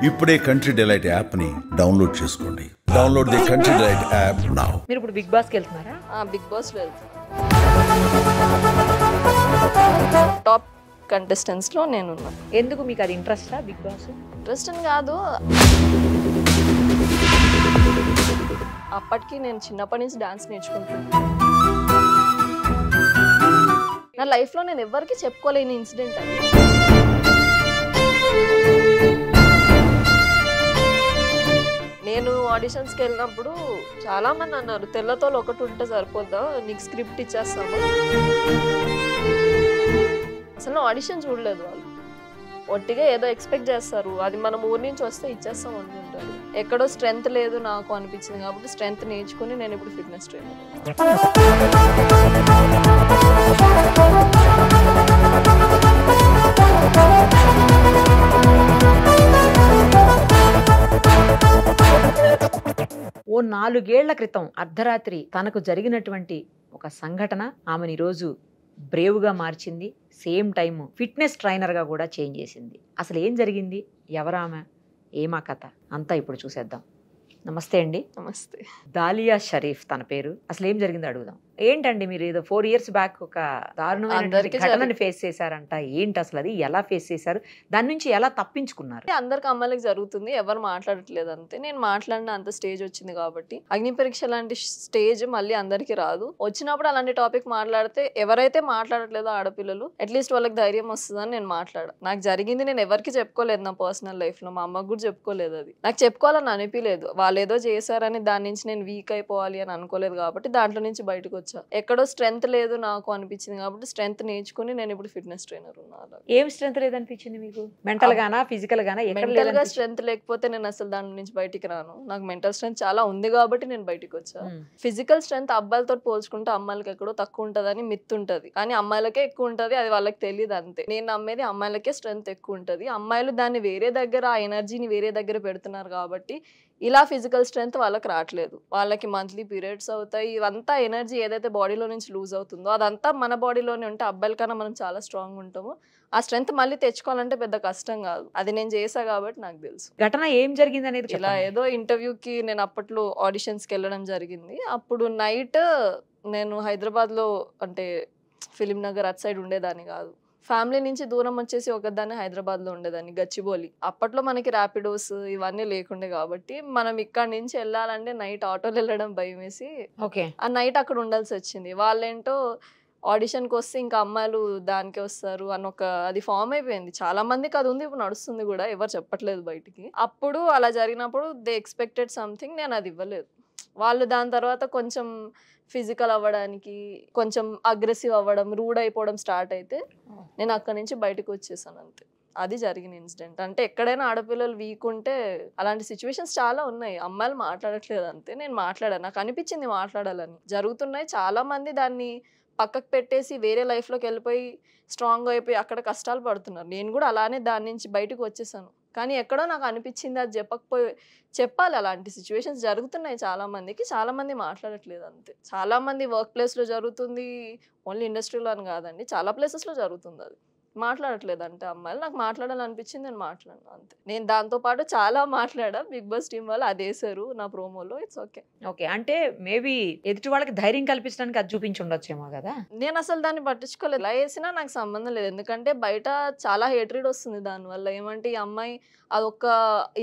ఇప్పుడే country delight app ని download చేసుకోండి. Download the country delight app now. మీరు ఇప్పుడు బిగ్ బాస్ కి వెళ్తున్నారా? బిగ్ బాస్ లో టాప్ కంటెస్టెంట్స్ లో నేను ఉన్నాను. ఎందుకు మీకు అది ఇంట్రెస్టా? బిగ్ బాస్ ఇంట్రెస్ట్ అని కాదు, అప్పటికి నేను చిన్నప్పటి నుంచి డాన్స్ నేర్చుకుంటున్నాను. నా లైఫ్లో నేను ఎవరికి చెప్పుకోలేని ఇన్సిడెంట్ అది. నేను ఆడిషన్స్కి వెళ్ళినప్పుడు చాలా మంది అన్నారు, తెల్లతోలు ఒకటి ఉంటే సరిపోద్దా, నీకు స్క్రిప్ట్ ఇచ్చేస్తాము. అసలు ఆడిషన్ చూడలేదు వాళ్ళు, ఒట్టిగా ఏదో ఎక్స్పెక్ట్ చేస్తారు, అది మనం ఊరి నుంచి వస్తే ఇచ్చేస్తాం అనుకుంటారు. ఎక్కడో స్ట్రెంగ్త్ లేదు నాకు అనిపించింది కాబట్టి స్ట్రెంగ్త్ నేర్చుకుని నేను ఇప్పుడు ఫిట్నెస్ ట్రైనర్. ఓ 4 ఏళ్ల క్రితం అర్ధరాత్రి తనకు జరిగినటువంటి ఒక సంఘటన ఆమెను ఈరోజు బ్రేవ్గా మార్చింది. సేమ్ టైం ఫిట్నెస్ ట్రైనర్గా కూడా చేంజ్ చేసింది. అసలు ఏం జరిగింది, ఎవరామె, ఏమా కథ అంతా ఇప్పుడు చూసేద్దాం. నమస్తే అండి. నమస్తే. దాలియా షరీఫ్ తన పేరు. అసలు ఏం జరిగిందో అడుగుదాం. ఏంటండి మీరు ఏదో 4 years బ్యాక్ ఒక దారుణమైన ఘటనని ఫేస్ చేశారంట, ఏంటి అసలు అది, ఎలా ఫేస్ చేశారు, దాని నుంచి ఎలా తప్పించుకున్నారు? అందరికి అమ్మాయిలకు జరుగుతుంది, ఎవరు మాట్లాడట్లేదు అంతే. నేను మాట్లాడిన అంత స్టేజ్ వచ్చింది కాబట్టి, అగ్ని పరీక్ష లాంటి స్టేజ్ మళ్ళీ అందరికి రాదు. వచ్చినప్పుడు అలాంటి టాపిక్ మాట్లాడితే ఎవరైతే మాట్లాడట్లేదో ఆడపిల్లలు అట్లీస్ట్ వాళ్ళకి ధైర్యం వస్తుందని నేను మాట్లాడా. నాకు జరిగింది నేను ఎవరికి చెప్పుకోలేదు, నా పర్సనల్ లైఫ్ లో మా అమ్మకు కూడా చెప్పుకోలేదు. అది నాకు చెప్పుకోవాలని అనిపించలేదు. వాళ్ళు ఏదో చేశారని దాని నుంచి నేను వీక్ అయిపోవాలి అని అనుకోలేదు కాబట్టి దాంట్లో నుంచి బయటకు వచ్చా. ఎక్కడో స్ట్రెంగ్త్ లేదు నాకు అనిపించింది కాబట్టి స్ట్రెంగ్త్ నేర్చుకుని నేను ఇప్పుడు ఫిట్నెస్ ట్రైనర్ ఉన్నాను. ఏం స్ట్రెంగ్త్ లేదనిపించింది మీకు? మెంటల్ గానా, ఫిజికల్ గానా? మెంటల్ గా స్ట్రెంగ్త్ లేకపోతే నేను అసలు దాని నుంచి బయటికి రాను. నాకు మెంటల్ స్ట్రెంగ్త్ చాలా ఉంది కాబట్టి నేను బయటకు వచ్చా. ఫిజికల్ స్ట్రెంగ్త్ అబ్బాయిలతో పోల్చుకుంటే అమ్మాయిలకి ఎక్కడో తక్కువ ఉంటదని మిత్ ఉంటది, కానీ అమ్మాయిలకే ఎక్కువ ఉంటది. అది వాళ్ళకి తెలియదు అంతే. నేను నమ్మేది అమ్మాయిలకే స్ట్రెంగ్త్ ఎక్కువ ఉంటది. అమ్మాయిలు దాన్ని వేరే దగ్గర, ఆ ఎనర్జీని వేరే దగ్గర పెడుతున్నారు కాబట్టి ఇలా ఫిజికల్ స్ట్రెంగ్త్ వాళ్ళకి రావట్లేదు. వాళ్ళకి మంత్లీ పీరియడ్స్ అవుతాయి. ఇవంతా ఎనర్జీ ఏదైతే బాడీలో నుంచి లూజ్ అవుతుందో అదంతా మన బాడీలోనే ఉంటే అబ్బాయిల కన్నా మనం చాలా స్ట్రాంగ్ ఉంటాము. ఆ స్ట్రెంగ్త్ మళ్ళీ తెచ్చుకోవాలంటే పెద్ద కష్టం కాదు. అది నేను చేసా కాబట్టి నాకు తెలుసు. ఘటన ఏం జరిగింది అనేది. ఇలా ఏదో ఇంటర్వ్యూకి నేను అప్పట్లో ఆడిషన్స్కి వెళ్ళడం జరిగింది. అప్పుడు నైట్ నేను హైదరాబాద్లో, అంటే ఫిలిం నగర్ అటు సైడ్ ఉండేదాన్ని కాదు, ఫ్యామిలీ నుంచి దూరం వచ్చేసి ఒకదాన్ని హైదరాబాద్లో ఉండేదాన్ని, గచ్చిబౌలి. అప్పట్లో మనకి ర్యాపిడోస్ ఇవన్నీ లేకుండే కాబట్టి మనం ఇక్కడ నుంచి వెళ్ళాలంటే నైట్ ఆటోలో వెళ్ళడం భయం వేసి ఆ నైట్ అక్కడ ఉండాల్సి వచ్చింది. వాళ్ళేంటో ఆడిషన్కి వస్తే ఇంకా అమ్మాయిలు దానికి వస్తారు అని అది ఫామ్ అయిపోయింది. చాలా మందికి అది ఉంది, ఇప్పుడు నడుస్తుంది కూడా, ఎవరు చెప్పట్లేదు బయటికి. అప్పుడు అలా జరిగినప్పుడు దే ఎక్స్పెక్టెడ్ సంథింగ్, నేను అది ఇవ్వలేదు. వాళ్ళు దాని తర్వాత కొంచెం ఫిజికల్ అవ్వడానికి, కొంచెం అగ్రెసివ్ అవ్వడం, రూడ్ అయిపోవడం స్టార్ట్ అయితే నేను అక్కడి నుంచి బయటకు వచ్చేసాను అంతే. అది జరిగిన ఇన్సిడెంట్. అంటే ఎక్కడైనా ఆడపిల్లలు వీక్ ఉంటే అలాంటి సిచ్యువేషన్స్ చాలా ఉన్నాయి. అమ్మాయిలు మాట్లాడట్లేదు అంతే. నేను మాట్లాడాను, నాకు అనిపించింది మాట్లాడాలని. జరుగుతున్నాయి, చాలా మంది దాన్ని పక్కకు పెట్టేసి వేరే లైఫ్లోకి వెళ్ళిపోయి స్ట్రాంగ్ అయిపోయి అక్కడ కష్టాలు పడుతున్నారు. నేను కూడా అలానే దాని నుంచి బయటకు వచ్చేసాను. కానీ ఎక్కడో నాకు అనిపించింది అది చెప్పాలి. అలాంటి సిచ్యువేషన్స్ జరుగుతున్నాయి చాలా మందికి, చాలా మంది మాట్లాడట్లేదు అంతే. చాలా మంది వర్క్ ప్లేస్లో జరుగుతుంది, ఓన్లీ ఇండస్ట్రీలో అని కాదండి, చాలా ప్లేసెస్లో జరుగుతుంది. అది మాట్లాడట్లేదు అంటే అమ్మాయిలు. నాకు మాట్లాడాలనిపించింది, నేను మాట్లాడాను అంతే. నేను దాంతో పాటు చాలా మాట్లాడా. బిగ్ బాస్ టీం వాళ్ళు అది వేసారు నా ప్రోమోలో. It's okay. ఓకే, అంటే మేబీ ఎదుటి వాళ్ళకి ధైర్యం కల్పించడానికి అది చూపించి ఉండొచ్చేమో కదా. నేను అసలు దాన్ని పట్టించుకోలేదు. ఎలా వేసినా నాకు సంబంధం లేదు, ఎందుకంటే బయట చాలా హేట్రీడ్ వస్తుంది దానివల్ల. ఏమంటే ఈ అమ్మాయి అదొక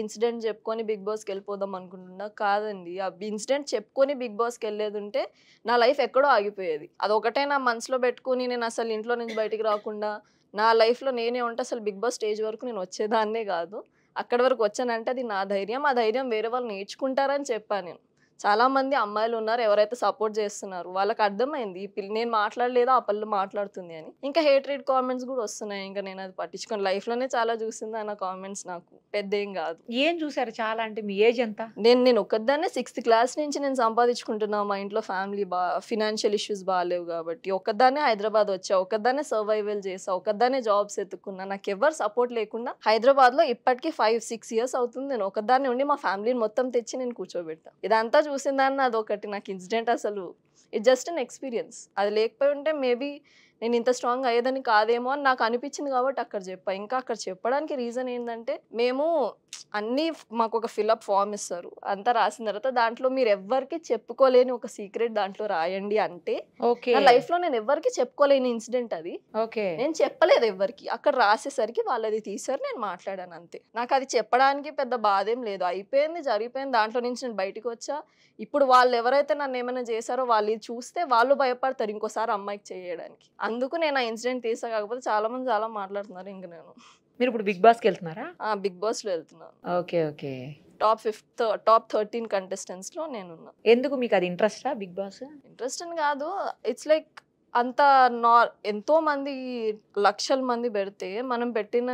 ఇన్సిడెంట్ చెప్పుకొని బిగ్ బాస్కి వెళ్ళిపోదాం అనుకుంటున్నా. కాదండి, ఆ ఇన్సిడెంట్ చెప్పుకొని బిగ్ బాస్కి వెళ్ళేది ఉంటే నా లైఫ్ ఎక్కడో ఆగిపోయేది. అదొకటే నా మనసులో పెట్టుకుని నేను అసలు ఇంట్లో నుంచి బయటికి రాకుండా నా లైఫ్లో నేనే ఉంటే అసలు బిగ్ బాస్ స్టేజ్ వరకు నేను వచ్చేదాన్నే కాదు. అక్కడి వరకు వచ్చానంటే అది నా ధైర్యం. ఆ ధైర్యం వేరే వాళ్ళు నేర్చుకుంటారని చెప్పాను నేను. చాలా మంది అమ్మాయిలు ఉన్నారు ఎవరైతే సపోర్ట్ చేస్తున్నారు, వాళ్ళకి అర్థమైంది ఈ పిల్ల నేను మాట్లాడలేదు ఆ పిల్ల మాట్లాడుతుంది అని. ఇంకా హేట్రేట్ కామెంట్స్ కూడా వస్తున్నాయి. ఇంకా నేను అది పట్టించుకొని లైఫ్లోనే చాలా చూసింది అన్న కామెంట్స్. నాకు పెద్ద ఏం కాదు. ఏం చూసారు చాలా? అంటే మీ ఏజ్ ఎంత? నేను ఒక్కదాన్నే 6th క్లాస్ నుంచి నేను సంపాదించుకుంటున్నా. మా ఇంట్లో ఫ్యామిలీ ఫినాన్షియల్ ఇష్యూస్ బాగాలేవు కాబట్టి ఒక్కదాన్నే హైదరాబాద్ వచ్చా, ఒక్కదాన్నే సర్వైవల్ చేసా, ఒక్కదాన్నే జాబ్స్ ఎత్తుకున్నా. నాకు ఎవరు సపోర్ట్ లేకుండా హైదరాబాద్లో ఇప్పటికీ 5-6 years అవుతుంది. నేను ఒక్కదాన్ని ఉండి మా ఫ్యామిలీని మొత్తం తెచ్చి నేను కూర్చోబెట్టా. ఇదంతా చూసిందాన్ని అదొకటి నాకు ఇన్సిడెంట్. అసలు ఇట్ జస్ట్ అన్ ఎక్స్పీరియన్స్. అది లేకపోయి ఉంటే మేబీ నేను ఇంత స్ట్రాంగ్ అయ్యేదని కాదేమో అని నాకు అనిపించింది కాబట్టి అక్కడ చెప్పా. ఇంకా అక్కడ చెప్పడానికి రీజన్ ఏంటంటే మేము అన్నీ మాకు ఒక ఫిల్అప్ ఫామ్ ఇస్తారు, అంతా రాసిన తర్వాత దాంట్లో మీరు ఎవ్వరికి చెప్పుకోలేని ఒక సీక్రెట్ దాంట్లో రాయండి అంటే నా లైఫ్ లో నేను ఎవరికి చెప్పుకోలేని ఇన్సిడెంట్ అది. నేను చెప్పలేదు ఎవరికి, అక్కడ రాసేసరికి వాళ్ళది తీసారు, నేను మాట్లాడాను అంతే. నాకు అది చెప్పడానికి పెద్ద బాధ ఏం లేదు, అయిపోయింది జరిగిపోయింది, దాంట్లో నుంచి నేను బయటకు వచ్చా. ఇప్పుడు వాళ్ళు ఎవరైతే నన్ను ఏమైనా చేశారో వాళ్ళు ఇది చూస్తే వాళ్ళు భయపడతారు ఇంకోసారి అమ్మాయికి చేయడానికి. అందుకు నేను ఆ ఇన్సిడెంట్ తీసా. కాకపోతే చాలా మంది చాలా మాట్లాడుతున్నారు. ఇంక మీరు ఇప్పుడు బిగ్ బాస్ కి వెళ్తున్నారా? బిగ్ బాస్ లో వెళ్తున్నాను. ఓకే. టాప్ 13 కంటెస్టెంట్స్ లో నేనున్నా. ఎందుకు మీకు అది ఇంట్రెస్టా బిగ్ బాస్? ఇంట్రెస్ట్ అని కాదు, ఇట్స్ లైక్ అంత ఎంతో మంది లక్షల మంది పెడితే మనం పెట్టిన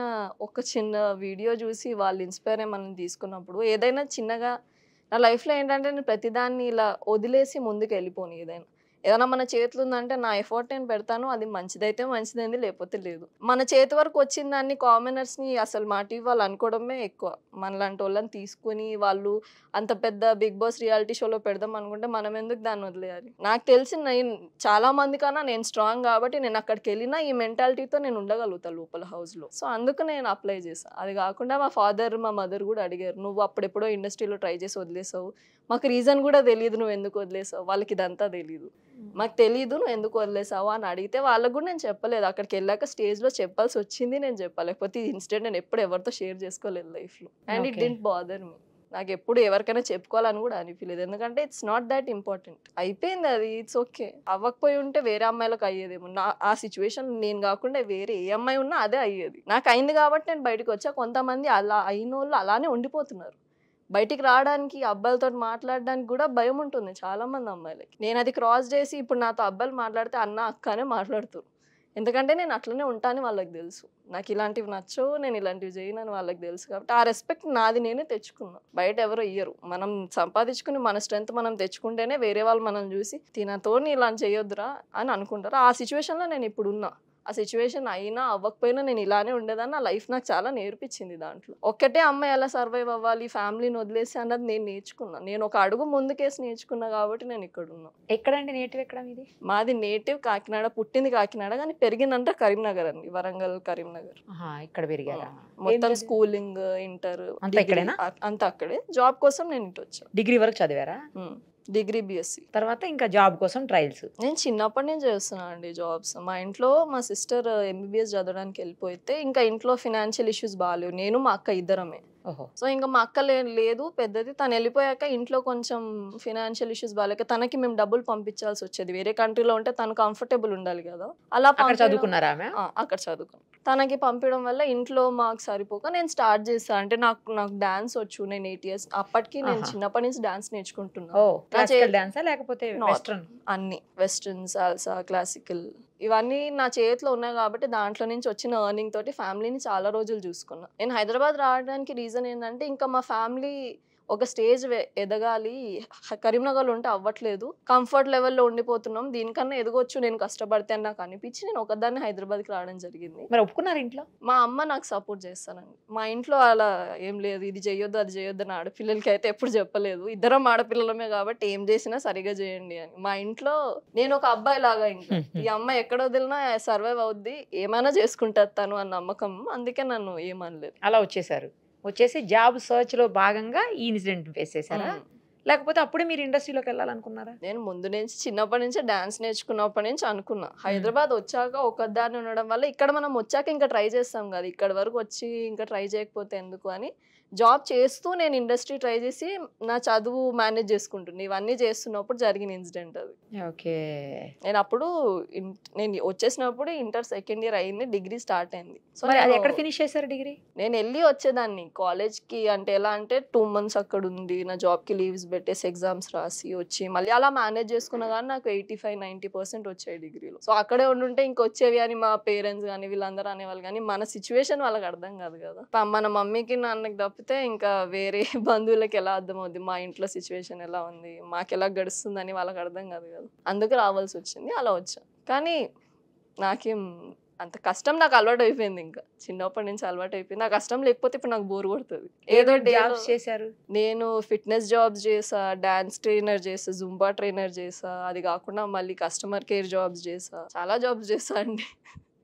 ఒక చిన్న వీడియో చూసి వాళ్ళు ఇన్స్పైర్ అయ్యి మనం తీసుకున్నప్పుడు ఏదైనా చిన్నగా నా లైఫ్లో ఏంటంటే నేను ప్రతిదాన్ని ఇలా వదిలేసి ముందుకు వెళ్ళిపోను. ఏదైనా మన చేతులు ఉందంటే నా ఎఫర్ట్ నేను పెడతాను, అది మంచిదైతే మంచిదైంది, లేకపోతే లేదు. మన చేతి వరకు వచ్చిన దాన్ని కామనర్స్ని అసలు మాట ఇవ్వాలి అనుకోవడమే ఎక్కువ. మనలాంటి వాళ్ళని తీసుకుని వాళ్ళు అంత పెద్ద బిగ్ బాస్ రియాలిటీ షోలో పెడదాం అనుకుంటే మనం ఎందుకు దాన్ని వదిలేయాలి? నాకు తెలిసి నేను చాలా మంది కన్నా నేను స్ట్రాంగ్ కాబట్టి నేను అక్కడికి వెళ్ళినా ఈ మెంటాలిటీతో నేను ఉండగలుగుతాను లోపల హౌస్లో. సో అందుకు నేను అప్లై చేశాను. అది కాకుండా మా ఫాదర్ మా మదర్ కూడా అడిగారు, నువ్వు అప్పుడెప్పుడో ఇండస్ట్రీలో ట్రై చేసి వదిలేసావు, మాకు రీజన్ కూడా తెలియదు నువ్వు ఎందుకు వదిలేసావు. వాళ్ళకి ఇదంతా తెలియదు, మాకు తెలీదు నువ్వు ఎందుకు వదిలేసావు అని అడిగితే వాళ్ళకు కూడా నేను చెప్పలేదు. అక్కడికి వెళ్ళాక స్టేజ్లో చెప్పాల్సి వచ్చింది, నేను చెప్పాలి. లేకపోతే ఈ ఇన్సిడెంట్ నేను ఎప్పుడు ఎవరితో షేర్ చేసుకోలేదు లైఫ్లో. And it didn't bother me. నాకు ఎప్పుడు ఎవరికైనా చెప్పుకోవాలని కూడా అనిపించలేదు, ఎందుకంటే ఇట్స్ నాట్ దాట్ ఇంపార్టెంట్. అయిపోయింది అది, ఇట్స్ ఓకే. అవ్వకపోయి ఉంటే వేరే అమ్మాయిలకు అయ్యేదేమో. ఆ సిచ్యువేషన్ నేను కాకుండా వేరే ఏ అమ్మాయి ఉన్నా అదే అయ్యేది. నాకు అయింది కాబట్టి నేను బయటకు వచ్చా. కొంతమంది అలా అయిన వాళ్ళు అలానే ఉండిపోతున్నారు. బయటికి రావడానికి అబ్బాయిలతో మాట్లాడడానికి కూడా భయం ఉంటుంది చాలా మంది అమ్మాయిలకి. నేను అది క్రాస్ చేసి ఇప్పుడు నాతో అబ్బాయిలు మాట్లాడితే అన్న అక్క అనే మాట్లాడుతారు, ఎందుకంటే నేను అట్లనే ఉంటానని వాళ్ళకి తెలుసు. నాకు ఇలాంటివి నచ్చవు, నేను ఇలాంటివి చేయనని వాళ్ళకి తెలుసు. కాబట్టి ఆ రెస్పెక్ట్ నాది నేనే తెచ్చుకున్నా, బయట ఎవరో ఇయ్యరు. మనం సంపాదించుకుని మన స్ట్రెంత్ మనం తెచ్చుకుంటేనే వేరే వాళ్ళు మనం చూసి తినతో ఇలా చేయొద్దురా అని అనుకుంటారు. ఆ సిచ్యువేషన్లో నేను ఇప్పుడు ఉన్నా. ఆ సిచ్యువేషన్ అయినా అవ్వకపోయినా నేను ఇలానే ఉండేదాన్ని. నా లైఫ్ నాకు చాలా నేర్పించింది. దాంట్లో ఒక్కటే అమ్మాయి ఎలా సర్వైవ్ అవ్వాలి, ఫ్యామిలీని వదిలేసి అన్నది నేను నేర్చుకున్నా. నేను ఒక అడుగు ముందుకేసి నేర్చుకున్నా కాబట్టి నేను ఇక్కడ ఉన్నా. ఎక్కడండి నేటివ్? ఎక్కడ మీది? మాది నేటివ్ కాకినాడ, పుట్టింది కాకినాడ కానీ పెరిగిందంటే కరీంనగర్ అండి, వరంగల్ కరీంనగర్. ఇక్కడ పెరిగారా? మొత్తం స్కూలింగ్ ఇంటర్ అంతా అక్కడే. జాబ్ కోసం నేను ఇటు వచ్చా. డిగ్రీ వరకు చదివారా? Degree BSc. తర్వాత ఇంకా జాబ్ కోసం ట్రయల్స్? నేను చిన్నప్పటి నుంచి చేస్తున్నాను అండి జాబ్స్. మా ఇంట్లో మా సిస్టర్ ఎంబీబీఎస్ చదవడానికి వెళ్ళిపోతే ఇంకా ఇంట్లో ఫినాన్షియల్ ఇష్యూస్ బాగాలేవు, నేను మా అక్క ఇద్దరమే. సో ఇంకా మా అక్క లేదు పెద్దది, తను వెళ్ళిపోయాక ఇంట్లో కొంచెం ఫినాన్షియల్ ఇష్యూస్ బాగాలేక తనకి మేము డబ్బులు పంపించాల్సి వచ్చేది. వేరే కంట్రీలో ఉంటే తను కంఫర్టబుల్ ఉండాలి కదా, అలా చదువుకున్నారా? అక్కడ చదువుకున్నాను. తనకి పంపించడం వల్ల ఇంట్లో మాకు సరిపోక నేను స్టార్ట్ చేశాను. అంటే నాకు నాన్స్ వచ్చు, నేను 8 years. అప్పటికి నేను చిన్నప్పటి నుంచి డాన్స్ నేర్చుకుంటున్నాను. అన్ని వెస్ట్రన్, సాల్సా, క్లాసికల్ ఇవన్నీ నా చేతిలో ఉన్నాయి కాబట్టి దాంట్లో నుంచి వచ్చిన ఎర్నింగ్ తోటి ఫ్యామిలీని చాలా రోజులు చూసుకున్నా. నేను హైదరాబాద్ రావడానికి రీజన్ ఏంటంటే ఇంకా మా ఫ్యామిలీ ఒక స్టేజ్ ఎదగాలి, కరీంనగర్లో ఉంటే అవ్వట్లేదు, కంఫర్ట్ లెవెల్లో ఉండిపోతున్నాం, దీనికన్నా ఎదగొచ్చు నేను కష్టపడితే అని నాకు అనిపించి నేను ఒకదాన్ని హైదరాబాద్కి రావడం జరిగింది. మరి ఒప్పుకున్నారు ఇంట్లో? మా అమ్మ నాకు సపోర్ట్ చేస్తానండి. మా ఇంట్లో అలా ఏం లేదు, ఇది చేయొద్దు అది చేయొద్దు అని ఆడపిల్లలకి అయితే ఎప్పుడు చెప్పలేదు. ఇద్దరం ఆడపిల్లలమే కాబట్టి ఏం చేసినా సరిగా చేయండి అని. మా ఇంట్లో నేను ఒక అబ్బాయి లాగా, ఇంకా ఈ అమ్మాయి ఎక్కడ వదిలినా సర్వైవ్ అవుద్ది, ఏమైనా చేసుకుంటారు తను అన్న నమ్మకం, అందుకే నన్ను ఏమనలేదు. అలా వచ్చేసి జాబ్ సర్చ్ లో భాగంగా ఈ ఇన్సిడెంట్ ఫేస్ చేశారా? లేకపోతే అప్పుడే మీరు ఇండస్ట్రీలోకి వెళ్ళాలనుకున్నారా? నేను ముందు నుంచి చిన్నప్పటి నుంచి డాన్స్ నేర్చుకున్నప్పటి నుంచి అనుకున్నా. హైదరాబాద్ వచ్చాక ఒకదాన్ని ఉండడం వల్ల ఇక్కడ మనం వచ్చాక ఇంకా ట్రై చేస్తాం కదా, ఇక్కడ వరకు వచ్చి ఇంకా ట్రై చేయకపోతే ఎందుకు అని జాబ్ చేస్తూ నేను ఇండస్ట్రీ ట్రై చేసి నా చదువు మేనేజ్ చేసుకుంటున్నా. ఇవన్నీ చేస్తున్నప్పుడు జరిగిన ఇన్సిడెంట్ అది. ఓకే. నేను అప్పుడు నేను వచ్చేసినప్పుడు ఇంటర్ సెకండ్ ఇయర్ అయింది, డిగ్రీ స్టార్ట్ అయింది. సో ఎక్కడ ఫినిష్ చేశారు డిగ్రీ? నేను వెళ్ళి వచ్చేదాన్ని కాలేజ్కి. అంటే ఎలా అంటే 2 months అక్కడ ఉంది, నా జాబ్కి లీవ్స్ పెట్టేసి ఎగ్జామ్స్ రాసి వచ్చి మళ్ళీ అలా మేనేజ్ చేసుకున్నా కానీ నాకు 85-90% వచ్చాయి డిగ్రీలో. సో అక్కడే ఉండుంటే ఇంకొచ్చేవి అని మా పేరెంట్స్ కానీ వీళ్ళందరూ అనేవాళ్ళు, కానీ మన సిచ్యువేషన్ వాళ్ళకి అర్థం కాదు కదా. మన మమ్మీకి నాన్నకి తప్పితే ఇంకా వేరే బంధువులకి ఎలా అర్థమవుద్ది మా ఇంట్లో సిచ్యువేషన్ ఎలా ఉంది, మాకు ఎలా గడుస్తుందని వాళ్ళకి అర్థం కాదు కదా. అందుకు రావాల్సి వచ్చింది, అలా వచ్చా. కానీ నాకేం అంత కష్టం నాకు అలవాటు అయిపోయింది. ఇంకా చిన్నప్పటి నుంచి అలవాటు అయిపోయింది. ఆ కష్టం లేకపోతే ఇప్పుడు నాకు బోర్ కొడుతుంది. ఏదో జాబ్స్ చేశారు? నేను ఫిట్నెస్ జాబ్స్ చేసా, డాన్స్ ట్రైనర్ చేసా, జుంబా ట్రైనర్ చేసా, అది కాకుండా మళ్ళీ కస్టమర్ కేర్ జాబ్స్ చేసా, చాలా జాబ్స్ చేసా అండి.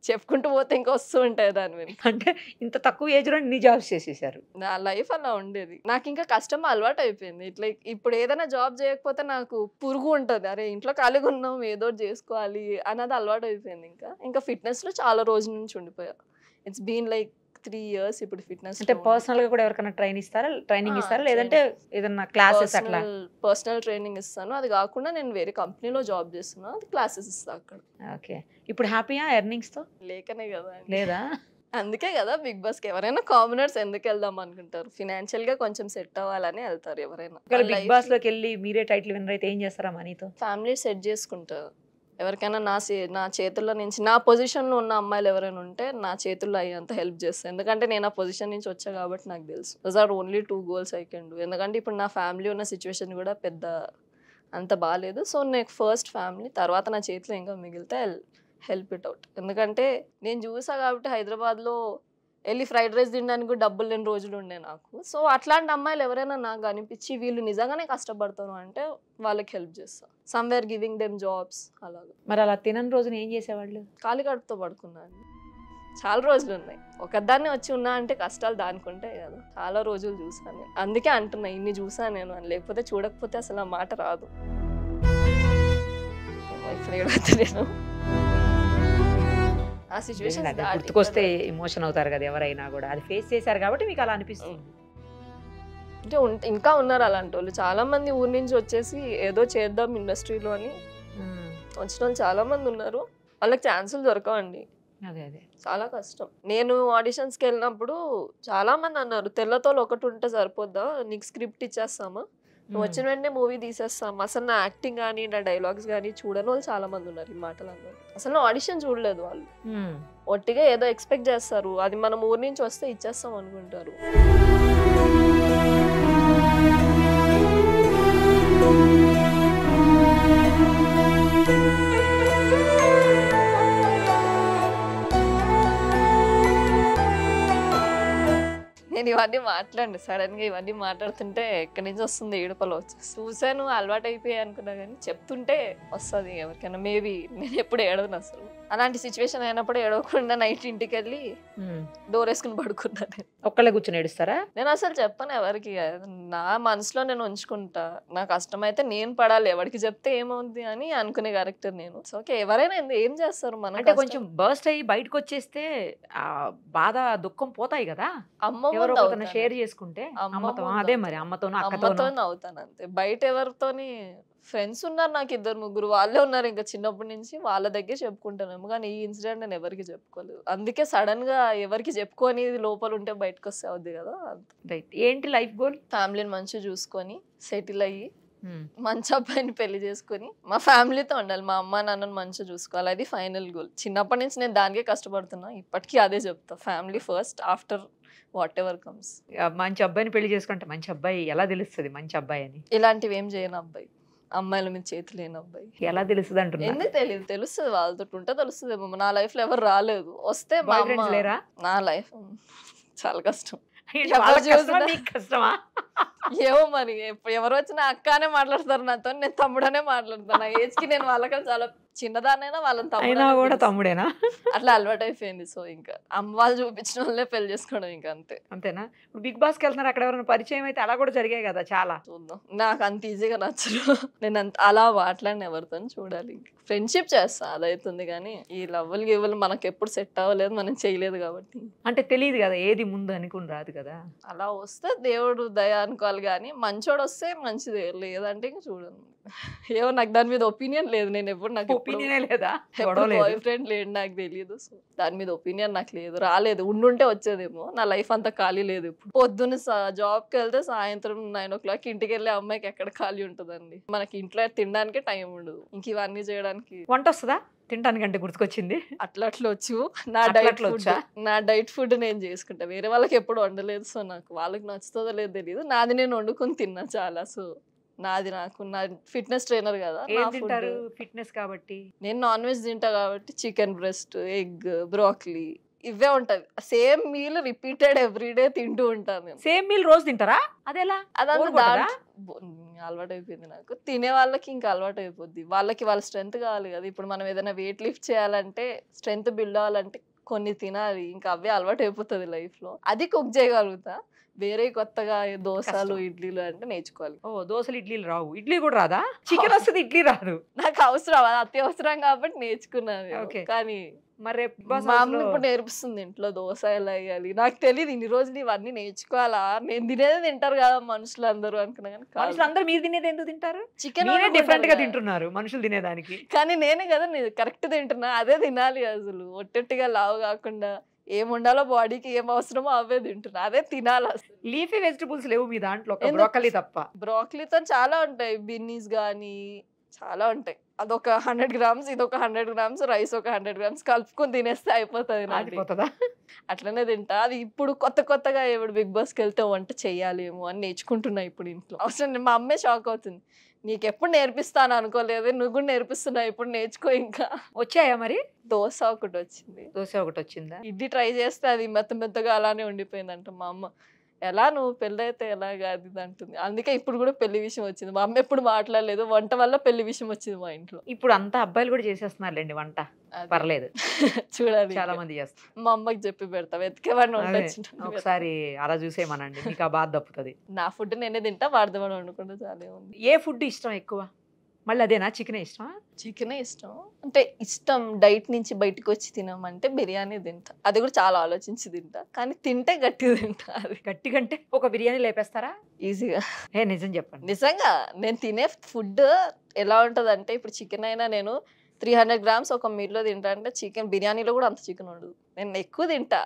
చెప్పుకుంటూ పోతే ఇంకా వస్తూ ఉంటాయి దాని మీద. అంటే ఇంత తక్కువ ఏజ్ లో నీ జాబ్స్ చేసేసారు? నా లైఫ్ అలా ఉండేది. నాకు ఇంకా కష్టం అలవాటు అయిపోయింది. ఇట్లా ఇప్పుడు ఏదైనా జాబ్ చేయకపోతే నాకు పురుగు ఉంటుంది. అరే ఇంట్లో ఖాళీగా ఉన్నాం ఏదో చేసుకోవాలి అన్నది అలవాటు అయిపోయింది. ఇంకా ఫిట్నెస్ లో చాలా రోజుల నుంచి ఉండిపోయా. ఇట్స్ బీన్ లైక్ 3 years ఇప్పుడు ఫిట్నెస్. అంటే పర్సనల్ గా కూడా ఎవరికైనా ట్రైనింగ్ ఇస్తారా లేదంటే ఏదన్నా క్లాసెస్ అట్లా? పర్సనల్ ట్రైనింగ్ ఇస్తాను. అది కాకుండా నేను వేరే కంపెనీలో జాబ్ చేస్తున్నా, అది క్లాసెస్ ఇస్తా అక్కడ. ఓకే. ఇప్పుడు హ్యాపీయా ఎర్నింగ్స్ తో? లేకనే కదా. లేదా? అందుకే కదా బిగ్ బాస్ కి ఎవరైనా కామనర్స్ ఎందుకు వెళ్దాం అనుకుంటారు, ఫినాన్షియల్ గా కొంచెం సెట్ అవ్వాలని వెళ్తారు ఎవరైనా. బిగ్ బాస్ లోకి వెళ్ళి మీరే టైటిల్ విన్నర్ అయితే ఏం చేస్తారా మనీతో? ఫ్యామిలీ సెట్ చేసుకుంటారు. ఎవరికైనా నా చేతుల్లో నుంచి, నా పొజిషన్లో ఉన్న అమ్మాయిలు ఎవరైనా ఉంటే నా చేతుల్లో అయ్యేంత హెల్ప్ చేస్తాను. ఎందుకంటే నేను ఆ పొజిషన్ నుంచి వచ్చా కాబట్టి నాకు తెలుసు. Those are only 2 goals I can do. ఎందుకంటే ఇప్పుడు నా ఫ్యామిలీ ఉన్న సిచ్యువేషన్ కూడా పెద్ద అంత బాగాలేదు. సో నాకు ఫస్ట్ ఫ్యామిలీ, తర్వాత నా చేతిలో ఇంకా మిగిలితే హెల్ప్ ఇట్ అవుట్. ఎందుకంటే నేను చూసా కాబట్టి హైదరాబాద్లో వెళ్ళి ఫ్రైడ్ రైస్ తినడానికి కూడా డబ్బులు లేని రోజులు ఉండే నాకు. సో అట్లాంటి అమ్మాయిలు ఎవరైనా నాకు అనిపించి వీళ్ళు నిజంగానే కష్టపడతారు అంటే వాళ్ళకి హెల్ప్ చేస్తా. సమ్వేర్ గివింగ్ దెమ్ జాబ్స్ అలాగా. మరి అలా తినని రోజున ఏం చేసేవాళ్ళు? ఖాళీ కడుపుతో పడుకున్నాను. చాలా రోజులు ఉన్నాయి. ఒకదాన్ని వచ్చి ఉన్నా అంటే కష్టాలు దానికి ఉంటాయి కదా. చాలా రోజులు చూసాను నేను. అందుకే అంటున్నా ఇన్ని చూసాను నేను అని. లేకపోతే చూడకపోతే అసలు ఆ మాట రాదు. ఇప్పుడు ఏడవద్దు నేను. ఆ సిచ్యువేషన్ గుర్తుకొస్తే ఎమోషన్ అవుతారు కదా ఎవరైనా కూడా. అది ఫేస్ చేశారు కాబట్టి మీకు అలా అనిపిస్తుంది. అంటే ఇంకా ఉన్నారు అలాంటి వాళ్ళు చాలా మంది. ఊరి నుంచి వచ్చేసి ఏదో చేద్దాం ఇండస్ట్రీలో అని వచ్చిన వాళ్ళు చాలా మంది ఉన్నారు. వాళ్ళకి ఛాన్సులు దొరకవండి. అదే చాలా కష్టం. నేను ఆడిషన్స్కి వెళ్ళినప్పుడు చాలా మంది అన్నారు తెల్లతోలు ఒకటి ఉంటే సరిపోద్దా, నీకు స్క్రిప్ట్ ఇచ్చేస్తామా, నువ్వు వచ్చిన వెంటనే మూవీ తీసేస్తాం, అసలు నా యాక్టింగ్ కానీ నా డైలాగ్స్ కానీ చూడని వాళ్ళు చాలా మంది ఉన్నారు. ఈ మాటలు అన్నారు. అసలు ఆడిషన్ చూడలేదు వాళ్ళు. ఒట్టిగా ఏదో ఎక్స్పెక్ట్ చేస్తారు, అది మనం ఊరి నుంచి వస్తే ఇచ్చేస్తాం అనుకుంటారు. నేను ఇవన్నీ మాట్లాడండి సడన్గా ఇవన్నీ మాట్లాడుతుంటే ఎక్కడి నుంచి వస్తుంది ఏడుపలో వచ్చేసి చూసాను అలవాటు అయిపోయాయి అనుకున్నా కానీ చెప్తుంటే వస్తుంది ఎవరికైనా. మేబీ నేను ఎప్పుడు ఏడవను అసలు. అలాంటి సిచ్యువేషన్ అయినప్పుడు ఏడవకుండా నైట్ ఇంటికి వెళ్ళి డోర్ వేసుకుని పడుకున్నా. నేను ఒక్కళ్ళే కూర్చొని ఏడుస్తారా? నేను అసలు చెప్పను ఎవరికి. నా మనసులో నేను ఉంచుకుంటా. నా కష్టమైతే నేను పడాలి, ఎవరికి చెప్తే ఏమవుద్ది అని అనుకునే క్యారెక్టర్ నేను. సో ఓకే ఎవరైనా ఏం చేస్తారు మన అంటే కొంచెం బర్స్ట్ అయ్యి బయటకు వచ్చేస్తే ఆ బాధ దుఃఖం పోతాయి కదా. అమ్మ షేర్ చేసుకుంటే అదే మరి అమ్మతో అవుతాను అంతే. బయట ఎవరితోని ఫ్రెండ్స్ ఉన్నారు నాకు 2-3 వాళ్ళే ఉన్నారు ఇంకా చిన్నప్పటి నుంచి, వాళ్ళ దగ్గర చెప్పుకుంటానేమో. కానీ ఈ ఇన్సిడెంట్ నేను ఎవరికి చెప్పుకోలేదు. అందుకే సడన్ గా ఎవరికి చెప్పుకొని లోపల ఉంటే బయటకు వస్తే అవుద్ది కదా. ఏంటి లైఫ్ గోల్? ఫ్యామిలీని మంచిగా చూసుకొని సెటిల్ అయ్యి మంచి అబ్బాయిని పెళ్లి చేసుకుని మా ఫ్యామిలీతో ఉండాలి, మా అమ్మ నాన్నని మంచిగా చూసుకోవాలి. అది ఫైనల్ గోల్. చిన్నప్పటి నుంచి నేను దానికే కష్టపడుతున్నా, ఇప్పటికీ అదే చెప్తా. Family first, after what ever comes. మంచి అబ్బాయిని పెళ్లి చేసుకుంటే మంచి అబ్బాయి ఎలా తెలుస్తుంది మంచి అబ్బాయి అని? ఇలాంటివి ఏం చేయను అబ్బాయి, అమ్మాయిల మీద చేతి లేని అబ్బాయి. ఎలా తెలుస్తుంది అంటున్నా? ఎందుకు తెలియదు, తెలుస్తుంది వాళ్ళతో ఉంటే తెలుస్తుంది. నా లైఫ్ లో ఎవరు రాలేదు. వస్తే లేరా? నా లైఫ్ చాలా కష్టం. కష్టమా ఏమో మరి, ఎవరు వచ్చినా అక్కనే మాట్లాడతారు నాతో, నేను తమ్ముడనే మాట్లాడతాను. నా ఏజ్ కి నేను వాళ్ళకన్నా చాలా చిన్నదానైనా వాళ్ళని తమ్ముడేనా అట్లా అలవాటు అయిపోయింది. సో ఇంకా అమ్మ వాళ్ళు చూపించిన వాళ్ళే పెళ్లి చేసుకోవడం ఇంకా అంతే. అంతేనా? బిగ్ బాస్ కి వెళ్తున్నారు, అక్కడ ఎవరైనా పరిచయం అయితే అలా కూడా జరిగాయి కదా చాలా. చూద్దాం, నాకు అంత ఈజీగా నచ్చరు. నేను అంత అలా మాట్లాడిన ఎవరితో చూడాలి. ఫ్రెండ్షిప్ చేస్తా అదైతుంది, కానీ ఈ లవ్వులు గివ్వులు మనకి ఎప్పుడు సెట్ అవ్వలేదు, మనం చేయలేదు కాబట్టి. అంటే తెలియదు కదా ఏది ముందు అనుకుని రాదు కదా. అలా వస్తే దేవుడు దయ అనుకోవాలి, కానీ మంచోడు వస్తే మంచిదే, లేదంటే ఇంకా చూడను. ఏమో నాకు దాని మీద ఒపీనియన్ లేదు. నేను ఎప్పుడు నాకు ఒపీనియన్ లేదా, బాయ్ ఫ్రెండ్ లేడు, నాకు తెలియదు. సో దాని మీద ఒపీనియన్ నాకు లేదు, రాలేదు. ఉండుంటే వచ్చేదేమో. నా లైఫ్ అంతా ఖాళీ లేదు. ఇప్పుడు పొద్దున్న జాబ్కి వెళ్తే సాయంత్రం 9 o'clock ఇంటికి వెళ్ళే అమ్మాయికి ఎక్కడ ఖాళీ ఉంటుందండి? మనకి ఇంట్లో తినడానికి టైం ఉండదు, ఇంక ఇవన్నీ చేయడానికి. వంట వస్తుందా తినడానికంటే? గుర్తుకొచ్చింది, అట్లా వచ్చు. నా డైట్ ఫుడ్ నేను చేసుకుంటా, వేరే వాళ్ళకి ఎప్పుడు వండలేదు. సో నాకు వాళ్ళకి నచ్చుతుందో లేదో తెలియదు, నాది నేను వండుకొని తిన్నా చాలా. సో నాకు నా ఫిట్నెస్ ట్రైనర్ కదా. ఏం నా తింటారు ఫుడ్ ఫిట్నెస్ కాబట్టి? నేను నాన్ వెజ్ తింటా కాబట్టి చికెన్ బ్రెస్ట్, ఎగ్, బ్రోకలీ ఇవే ఉంటది. సేమ్ మీల్ రిపీటెడ్ ఎవ్రీడే తింటూ ఉంటాను నేను. సేమ్ మీల్ రోజు తింటారా? అదెలా? అదంతా బోర్ కొట్టదా? అలవాటు అయిపోయింది నాకు. తినే వాళ్ళకి ఇంకా అలవాటు అయిపోద్ది. వాళ్ళ స్ట్రెంత్ కావాలి కదా. ఇప్పుడు మనం ఏదైనా వెయిట్ లిఫ్ట్ చేయాలంటే, స్ట్రెంత్ బిల్డ్ అవ్వాలంటే కొన్ని తినాలి. ఇంకా అవే అలవాటు అయిపోతుంది లైఫ్ లో. అది కుక్ చేయగలుగుతా. వేరే కొత్తగా దోసలు, కష్టం. ఇడ్లీలు అంటే నేర్చుకోవాలి. ఓ దోశలు ఇడ్లీలు రావు. ఇడ్లీ కూడా రాదా? చికెన్ వస్తుంది, ఇడ్లీ రాదు. నాకు అవసరం, అది అత్యవసరం కాబట్టి నేర్చుకున్నాను నేను. Okay. కానీ మరి రేపు Big Boss మా house అమ్మ లో ఇప్పుడు నేర్పిస్తుంది ఇంట్లో దోశ ఎలా వేయాలి. నాకు తెలియదు ఇన్ని రోజులు ఇవన్నీ నేర్చుకోవాలా, నేను తినేది తింటారు కదా మనుషులు అందరూ అనుకున్నా. కానీ మనుషులు అందరూ మీరు తినేది ఎందుకు తింటారు? చికెన్ మీరే డిఫరెంట్ గా తింటున్నారు మనుషులు తినేదానికి. కానీ నేనే కదా కరెక్ట్ తింటున్నా. అదే తినాలి అసలు. ఒట్టొట్టిగా లావు కాకుండా ఏం ఉండాలో బాడీకి ఏం అవసరమో అవే తింటున్నా. అదే తినాలి అసలు. లీఫీ వెజిటబుల్స్ లేవు మీ దాంట్లో, ఒక ఎందుకు? బ్రోకలీ తప్ప. బ్రోకలీతో చాలా ఉంటాయి. బిన్నీస్ కానీ చాలా ఉంటాయి. అదొక 100 grams, ఇదొక 100 grams, రైస్ ఒక 100 grams కలుపుకొని తినేస్తే అయిపోతుంది నాది. ఆగిపోతుందా? అట్లనే తింటా. అది ఇప్పుడు కొత్తగా ఇప్పుడు బిగ్ బాస్కి వెళ్తే వంట చెయ్యాలేమో అని నేర్చుకుంటున్నా ఇప్పుడు ఇంట్లో. అవసరం లేదు. మా అమ్మే షాక్ అవుతుంది. నీకు ఎప్పుడు నేర్పిస్తాను అనుకోలేదు, నువ్వు కూడా నేర్పిస్తున్నావు, ఇప్పుడు నేర్చుకో. ఇంకా వచ్చాయా మరి? దోశ ఒకటి వచ్చింది, దోశ ఒకటి వచ్చిందా? ఇడ్లీ ట్రై చేస్తే అది మెత్తగా అలానే ఉండిపోయిందంట. మా అమ్మ ఎలా నువ్వు పెళ్ళి అయితే ఎలాగా అది ఇది అంటుంది. అందుకే ఇప్పుడు కూడా పెళ్లి విషయం వచ్చింది. మా అమ్మ ఎప్పుడు మాట్లాడలేదు, వంట వల్ల పెళ్లి విషయం వచ్చింది మా ఇంట్లో. ఇప్పుడు అంతా అబ్బాయిలు కూడా చేసేస్తున్నారులేండి వంట, అది పర్లేదు. చూడాలి. చాలా మంది చేస్తారు. మా అమ్మకి చెప్పి పెడతా, వెతికేవాడిని వంట అదే, వచ్చిన. ఒకసారి అలా చూసేమనండి, మీకు ఆ బాధ తప్పుతుంది. నా ఫుడ్ నేనే తింటా, వాడదామని వండుకుంటే చాలే ఉంది. ఏ ఫుడ్ ఇష్టం ఎక్కువ? మళ్ళీ అదేనా, చికెన్ ఇష్టమా? చికెనే ఇష్టం. అంటే ఇష్టం డైట్ నుంచి బయటకు వచ్చి తినమంటే బిర్యానీ తింటా. అది కూడా చాలా ఆలోచించి తింటా, కానీ తింటే గట్టిగా తింటా. అది గట్టిగంటే ఒక బిర్యానీ లేపేస్తారా ఈజీగా. నిజం చెప్పండి. నిజంగా నేను తినే ఫుడ్ ఎలా ఉంటుంది అంటే, ఇప్పుడు చికెన్ అయినా నేను 300 grams ఒక మీల్లో తింటా అంటే, చికెన్ బిర్యానీలో కూడా అంత చికెన్ ఉండదు. నేను ఎక్కువ తింటా.